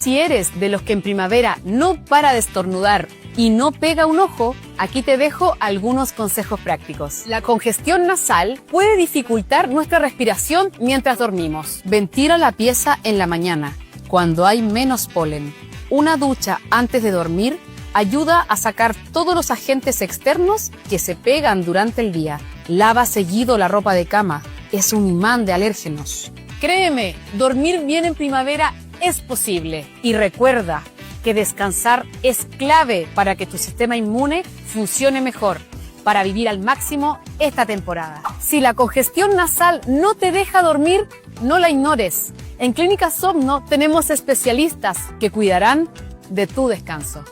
Si eres de los que en primavera no para de estornudar y no pega un ojo, aquí te dejo algunos consejos prácticos. La congestión nasal puede dificultar nuestra respiración mientras dormimos. Ventila la pieza en la mañana, cuando hay menos polen. Una ducha antes de dormir ayuda a sacar todos los agentes externos que se pegan durante el día. Lava seguido la ropa de cama, es un imán de alérgenos. Créeme, dormir bien en primavera es posible. Y recuerda que descansar es clave para que tu sistema inmune funcione mejor, para vivir al máximo esta temporada. Si la congestión nasal no te deja dormir, no la ignores. En Clínica Somno tenemos especialistas que cuidarán de tu descanso.